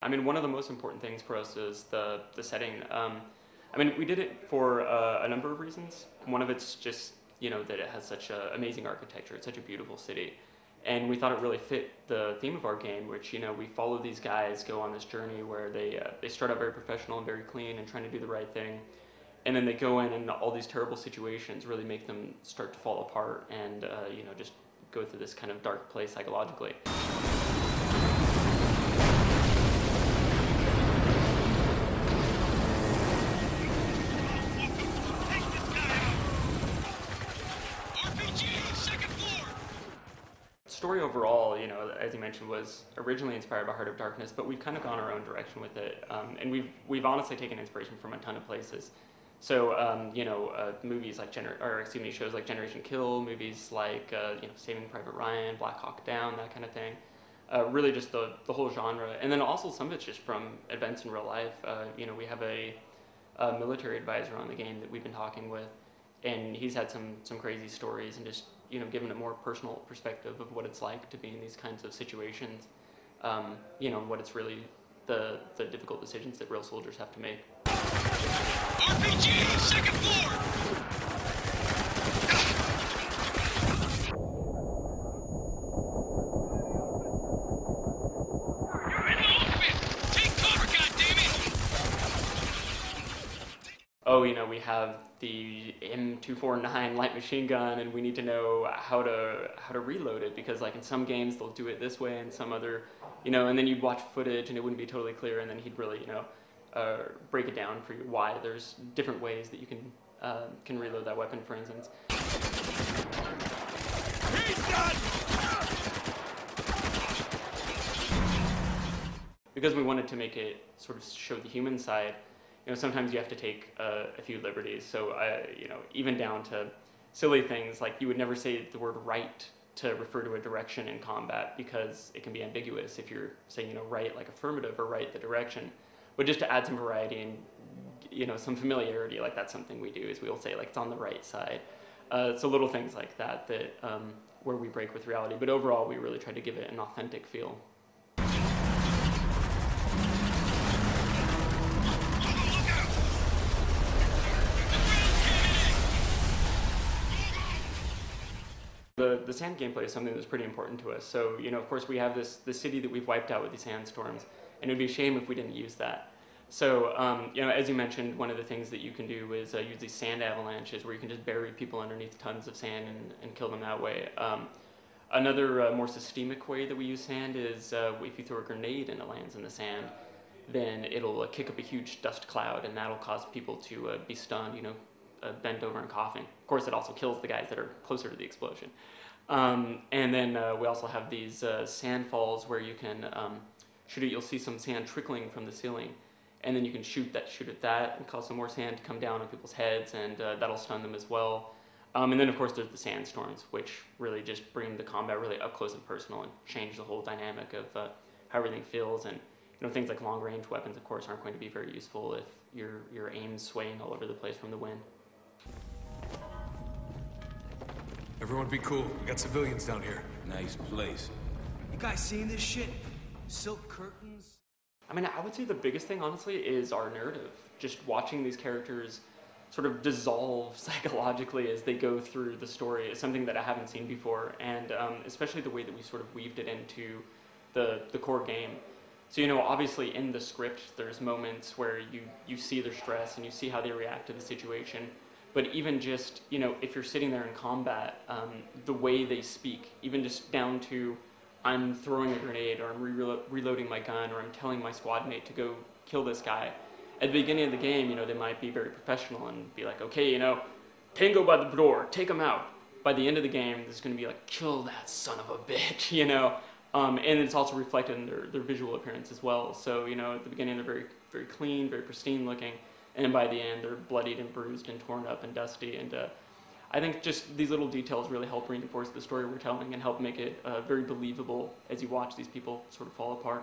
I mean, one of the most important things for us is the setting. I mean, we did it for a number of reasons. One of it's just, you know, that it has such amazing architecture. It's such a beautiful city. And we thought it really fit the theme of our game, which, you know, we follow these guys go on this journey where they start out very professional and very clean and trying to do the right thing. And then they go in and all these terrible situations really make them start to fall apart and, you know, just go through this kind of dark place psychologically. Story overall, you know, as you mentioned, was originally inspired by Heart of Darkness, but we've kind of gone our own direction with it, and we've honestly taken inspiration from a ton of places. So, you know, movies like shows like Generation Kill, movies like you know, Saving Private Ryan, Black Hawk Down, that kind of thing. Really, just the whole genre, and then also some of it's just from events in real life. You know, we have a military advisor on the game that we've been talking with, and he's had some crazy stories and just, you know, given a more personal perspective of what it's like to be in these kinds of situations. You know, what it's really the difficult decisions that real soldiers have to make. RPG, second floor! Oh, you know, we have the M249 light machine gun, and we need to know how to reload it, because like in some games they'll do it this way, and some other, you know, and then you'd watch footage and it wouldn't be totally clear, and then he'd really, you know, break it down for you why there's different ways that you can reload that weapon, for instance. He's done! Because we wanted to make it sort of show the human side, you know, sometimes you have to take a few liberties. So, you know, even down to silly things like you would never say the word right to refer to a direction in combat, because it can be ambiguous if you're saying, you know, right like affirmative or right the direction. But just to add some variety and, you know, some familiarity, like that's something we do, is we'll say like it's on the right side. So little things like that where we break with reality. But overall, we really try to give it an authentic feel. The sand gameplay is something that's pretty important to us. So, you know, of course we have this city that we've wiped out with these sandstorms, and it would be a shame if we didn't use that. So, you know, as you mentioned, one of the things that you can do is use these sand avalanches, where you can just bury people underneath tons of sand and kill them that way. Another more systemic way that we use sand is if you throw a grenade and it lands in the sand, then it'll kick up a huge dust cloud, and that'll cause people to be stunned, you know, bent over and coughing. Of course, it also kills the guys that are closer to the explosion. And then we also have these sand falls where you can shoot it. You'll see some sand trickling from the ceiling, and then you can shoot at that and cause some more sand to come down on people's heads, and that'll stun them as well. And then, of course, there's the sandstorms, which really just bring the combat really up close and personal and change the whole dynamic of how everything feels. And, you know, things like long-range weapons, of course, aren't going to be very useful if your aim's swaying all over the place from the wind. Everyone be cool. We got civilians down here. Nice place. You guys seeing this shit? Silk curtains? I mean, I would say the biggest thing, honestly, is our narrative. Just watching these characters sort of dissolve psychologically as they go through the story is something that I haven't seen before, and especially the way that we sort of weaved it into the core game. So, you know, obviously in the script, there's moments where you see their stress and you see how they react to the situation. But even just, you know, if you're sitting there in combat, the way they speak, even just down to I'm throwing a grenade, or I'm reloading my gun, or I'm telling my squad mate to go kill this guy. At the beginning of the game, you know, they might be very professional and be like, okay, you know, tango by the door, take him out. By the end of the game, there's going to be like, kill that son of a bitch, you know. And it's also reflected in their visual appearance as well. So, you know, at the beginning, they're very, very clean, very pristine looking. And by the end, they're bloodied and bruised and torn up and dusty. And I think just these little details really help reinforce the story we're telling and help make it very believable as you watch these people sort of fall apart.